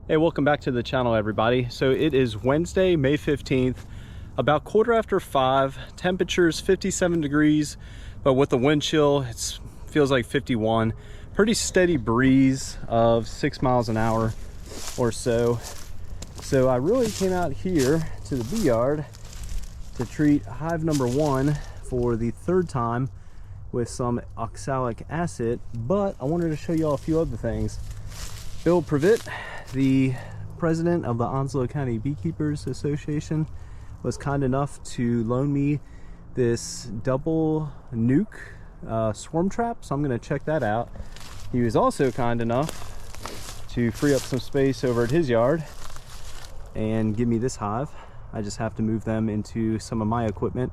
Hey, welcome back to the channel, everybody. So it is Wednesday, May 15th, about 5:15. Temperatures 57 degrees, but with the wind chill, it feels like 51. Pretty steady breeze of 6 miles an hour or so. So I really came out here to the bee yard to treat hive number 1 for the 3rd time with some oxalic acid, but I wanted to show you all a few other things. Bill Previtt, the president of the Onslow County Beekeepers Association, was kind enough to loan me this double nuke swarm trap, so I'm going to check that out. He was also kind enough to free up some space over at his yard and give me this hive. I just have to move them into some of my equipment,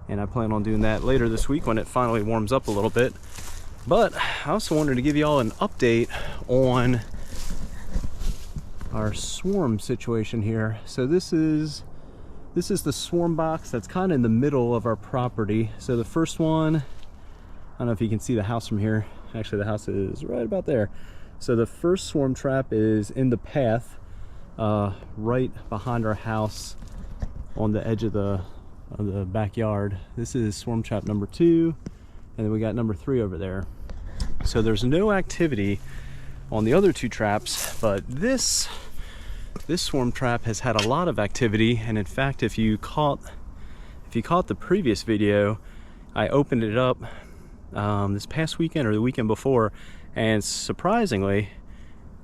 and I plan on doing that later this week when it finally warms up a little bit. But I also wanted to give you all an update on our swarm situation here. So this is the swarm box that's kind of in the middle of our property. So the first one, I don't know if you can see the house from here. Actually, the house is right about there. So the first swarm trap is in the path right behind our house on the edge of the backyard. This is swarm trap number 2, and then we got number 3 over there. So there's no activity on the other 2 traps, but this swarm trap has had a lot of activity. And in fact, if you caught the previous video, I opened it up this past weekend or the weekend before, and surprisingly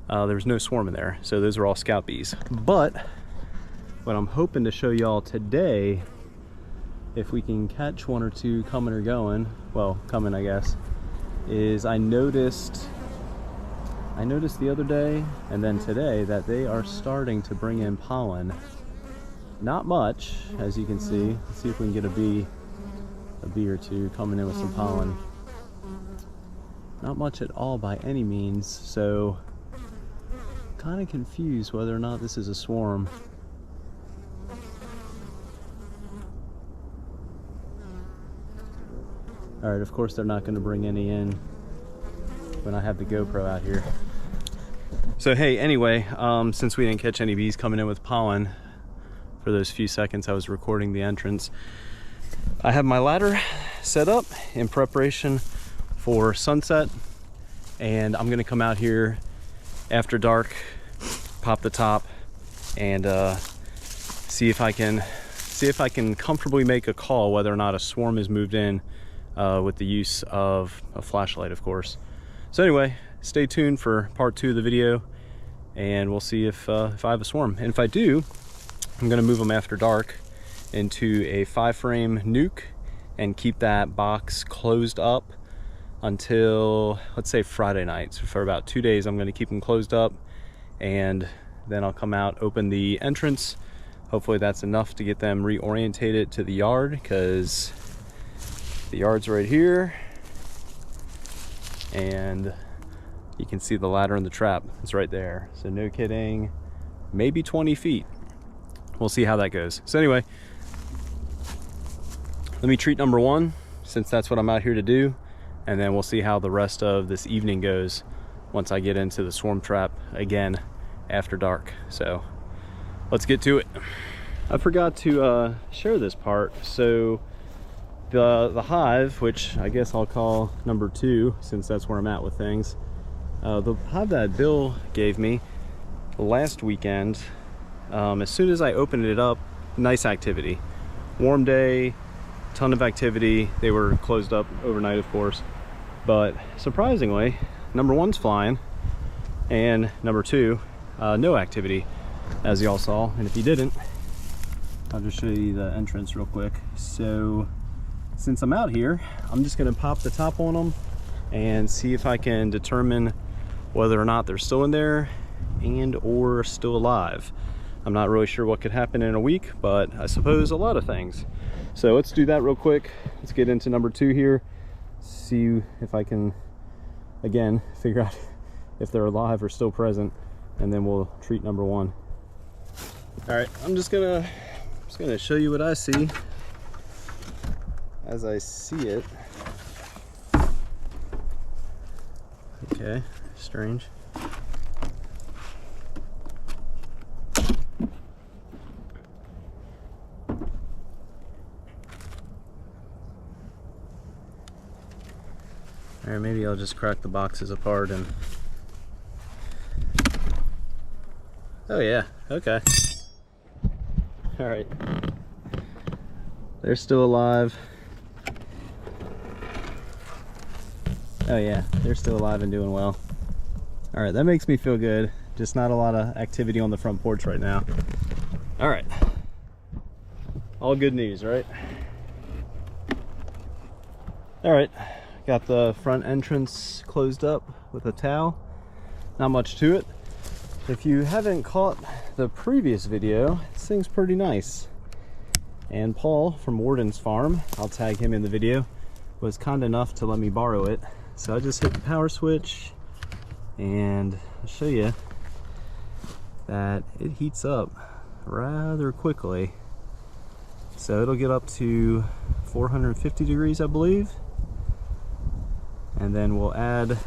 there was no swarm in there. So those are all scout bees. But what I'm hoping to show y'all today, if we can catch 1 or 2 coming or going, well, coming I guess, is I noticed the other day and then today that they are starting to bring in pollen. Not much, as you can see. Let's see if we can get a bee or 2 coming in with some pollen. Not much at all by any means, so kind of confused whether or not this is a swarm. All right, of course they're not going to bring any in when I have the GoPro out here. So hey, anyway, since we didn't catch any bees coming in with pollen for those few seconds I was recording the entrance, I have my ladder set up in preparation for sunset, and I'm gonna come out here after dark, pop the top, and see if I can comfortably make a call whether or not a swarm is moved in with the use of a flashlight, of course. So anyway, stay tuned for part 2 of the video, and we'll see if I have a swarm. And if I do, I'm gonna move them after dark into a 5-frame nuke and keep that box closed up until, let's say, Friday night. So for about 2 days, I'm gonna keep them closed up, and then I'll come out, open the entrance. Hopefully that's enough to get them reorientated to the yard, because the yard's right here, and you can see the ladder and the trap. It's right there. So no kidding, maybe 20 feet. We'll see how that goes. So anyway, let me treat number 1, since that's what I'm out here to do, and then we'll see how the rest of this evening goes once I get into the swarm trap again after dark. So let's get to it. I forgot to share this part. So the hive, which I guess I'll call number 2 since that's where I'm at with things, the hive that Bill gave me last weekend, as soon as I opened it up, nice activity. Warm day, ton of activity. They were closed up overnight, of course, but surprisingly, number 1's flying, and number 2, no activity, as y'all saw. And if you didn't, I'll just show you the entrance real quick. So since I'm out here, I'm just gonna pop the top on them and see if I can determine whether or not they're still in there and or still alive. I'm not really sure what could happen in a week, but I suppose a lot of things. So let's do that real quick. Let's get into number 2 here, see if I can, again, figure out if they're alive or still present, and then we'll treat number 1. All right, I'm just gonna show you what I see as I see it. Okay, strange. All right, maybe I'll just crack the boxes apart and... Oh yeah, okay. All right. They're still alive. Oh yeah, they're still alive and doing well. All right, that makes me feel good. Just not a lot of activity on the front porch right now. All right. All good news, right? All right, got the front entrance closed up with a towel. Not much to it. If you haven't caught the previous video, this thing's pretty nice. And Paul from Warden's Farm, I'll tag him in the video, was kind enough to let me borrow it. So I just hit the power switch and I'll show you that it heats up rather quickly. So it'll get up to 450 degrees, I believe. And then we'll add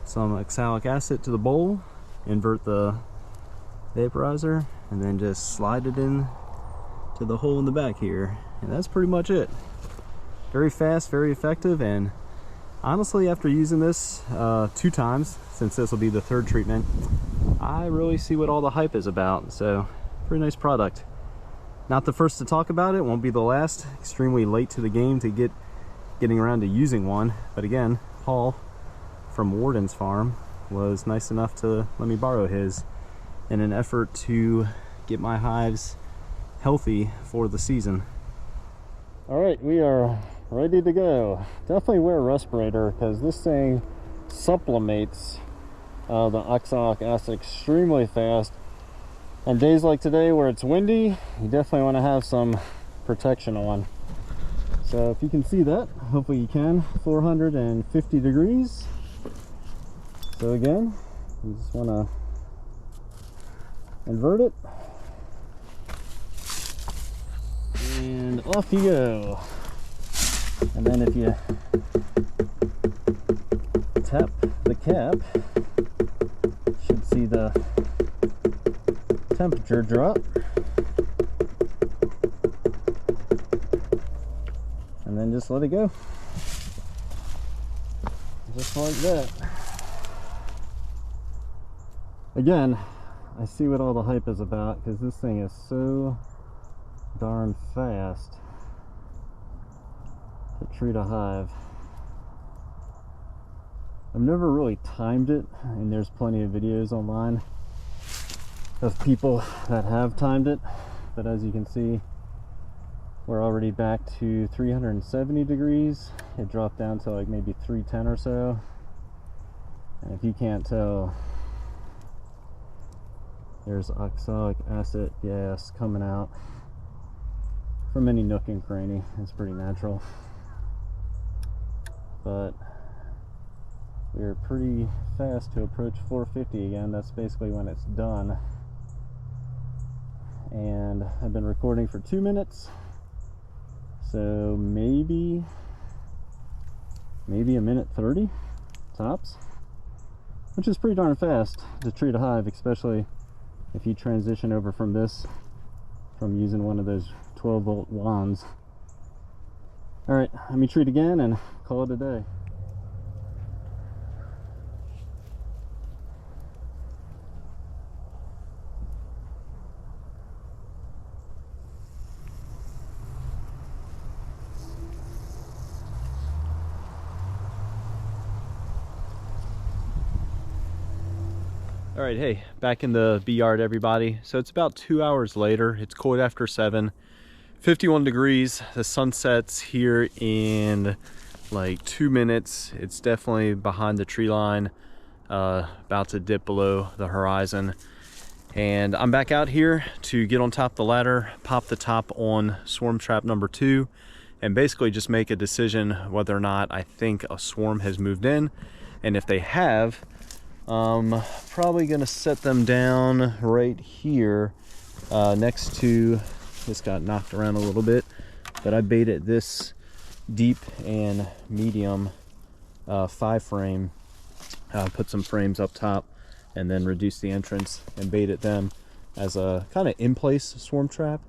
some oxalic acid to the bowl, invert the vaporizer, and then just slide it in to the hole in the back here. And that's pretty much it. Very fast, very effective, and honestly, after using this 2 times, since this will be the 3rd treatment, I really see what all the hype is about. So, pretty nice product. Not the first to talk about it, won't be the last. Extremely late to the game to getting around to using one. But again, Paul from Warden's Farm was nice enough to let me borrow his in an effort to get my hives healthy for the season. All right, we are ready to go. Definitely wear a respirator because this thing supplements the oxalic acid extremely fast. On days like today where it's windy, you definitely want to have some protection on. So if you can see that, hopefully you can, 450 degrees. So again, you just want to invert it. And off you go. And then if you tap the cap, you should see the temperature drop. And then just let it go. Just like that. Again, I see what all the hype is about because this thing is so darn fast to treat a hive. I've never really timed it, and there's plenty of videos online of people that have timed it, but as you can see, we're already back to 370 degrees. It dropped down to like maybe 310 or so, and if you can't tell, there's oxalic acid gas coming out from any nook and cranny. It's pretty natural, but we're pretty fast to approach 450 again. That's basically when it's done. And I've been recording for 2 minutes, so maybe a minute 30 tops, which is pretty darn fast to treat a hive, especially if you transition over from using one of those 12-volt wands. All right, let me treat again and call it a day. All right, hey, back in the bee yard, everybody. So it's about 2 hours later. It's cold after 7, 51 degrees. The sun sets here in like 2 minutes. It's definitely behind the tree line, about to dip below the horizon. And I'm back out here to get on top of the ladder, pop the top on swarm trap number 2, and basically just make a decision whether or not I think a swarm has moved in. And if they have, probably gonna set them down right here next to, this got knocked around a little bit, but I baited this deep and medium 5-frame, put some frames up top and then reduce the entrance and baited them as a kind of in-place swarm trap.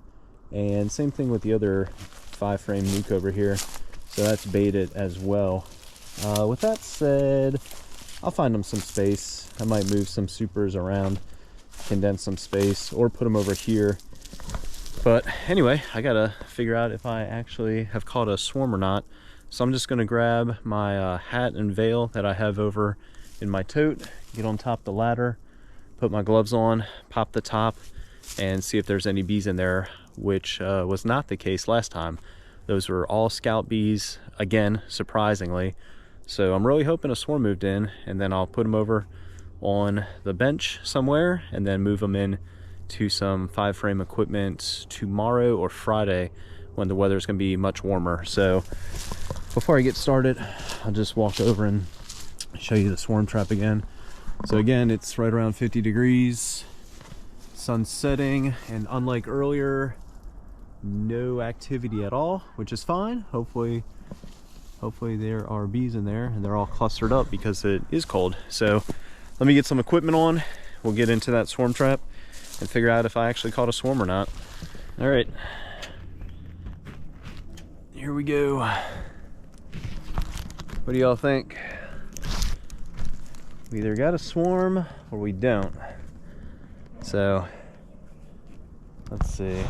And same thing with the other 5-frame nuke over here, so that's baited as well. With that said, I'll find them some space. I might move some supers around, condense some space, or put them over here. But anyway, I gotta figure out if I actually have caught a swarm or not. So I'm just gonna grab my hat and veil that I have over in my tote, get on top of the ladder, put my gloves on, pop the top, and see if there's any bees in there, which was not the case last time. Those were all scout bees, again, surprisingly. So I'm really hoping a swarm moved in, and then I'll put them over on the bench somewhere and then move them in to some 5-frame equipment tomorrow or Friday when the weather is going to be much warmer. So before I get started, I'll just walk over and show you the swarm trap again. So again, it's right around 50 degrees, sun setting, and unlike earlier, no activity at all, which is fine. Hopefully there are bees in there and they're all clustered up because it is cold. So let me get some equipment on. We'll get into that swarm trap and figure out if I actually caught a swarm or not. All right, here we go. What do y'all think? We either got a swarm or we don't. So let's see.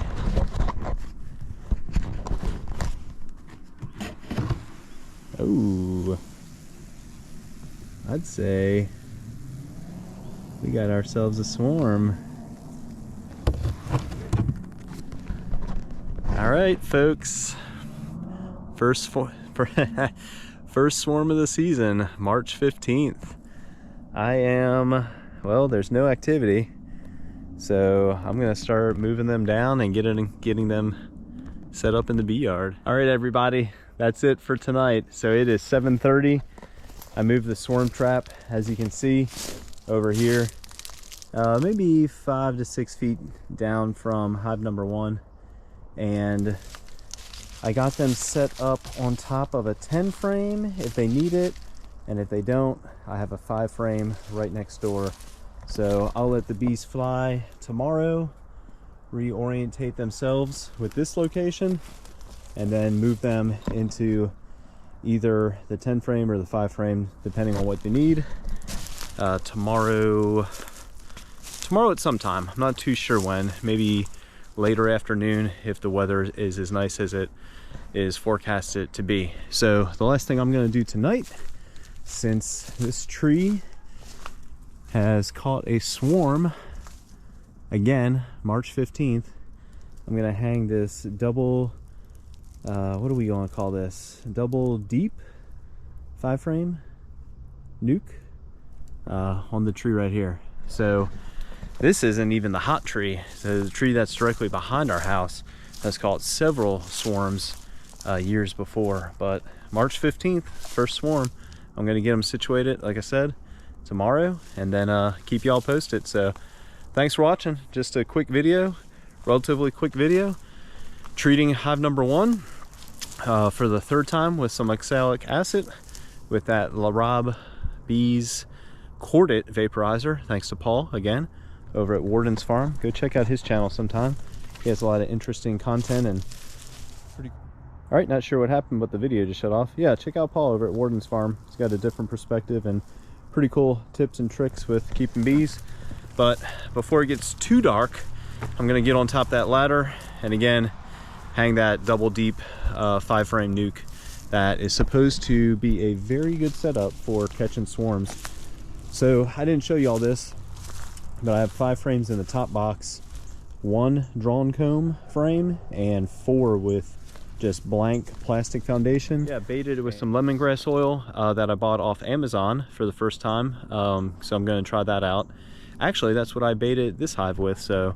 Oh, I'd say we got ourselves a swarm. All right, folks. First swarm of the season, March 15th. Well, there's no activity, so I'm gonna start moving them down and getting them set up in the bee yard. All right, everybody, that's it for tonight. So it is 7:30. I moved the swarm trap, as you can see, over here, maybe 5 to 6 feet down from hive number 1, and I got them set up on top of a 10-frame if they need it, and if they don't, I have a 5-frame right next door. So I'll let the bees fly tomorrow, reorientate themselves with this location, and then move them into either the 10-frame or the 5-frame, depending on what they need. Tomorrow at some time, I'm not too sure when, maybe later afternoon if the weather is as nice as it is forecasted to be. So the last thing I'm going to do tonight, since this tree has caught a swarm again, March 15th, I'm going to hang this double, what are we going to call this? Double deep 5-frame nuke on the tree right here. So this isn't even the hot tree. So the tree that's directly behind our house has caught several swarms years before, but March 15th, first swarm. I'm gonna get them situated, like I said, tomorrow, and then keep y'all posted. So thanks for watching. Just a quick video, relatively quick video, treating hive number 1 for the 3rd time with some oxalic acid with that Lorob Bees corded vaporizer, thanks to Paul again over at Warden's Farm. Go check out his channel sometime. He has a lot of interesting content and pretty... All right, not sure what happened, but the video just shut off. Yeah, check out Paul over at Warden's Farm. He's got a different perspective and pretty cool tips and tricks with keeping bees. But before it gets too dark, I'm gonna get on top of that ladder and again hang that double deep 5-frame nuke that is supposed to be a very good setup for catching swarms. So I didn't show you all this, but I have 5 frames in the top box, 1 drawn comb frame, and 4 with just blank plastic foundation. Yeah, baited it with some lemongrass oil that I bought off Amazon for the first time. So I'm gonna try that out. Actually, that's what I baited this hive with, so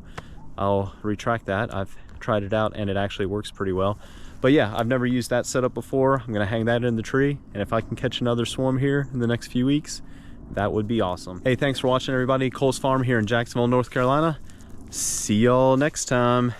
I'll retract that. I've tried it out and it actually works pretty well. But yeah, I've never used that setup before. I'm gonna hang that in the tree, and if I can catch another swarm here in the next few weeks, that would be awesome. Hey, thanks for watching, everybody. Cole's Farm here in Jacksonville, North Carolina. See y'all next time.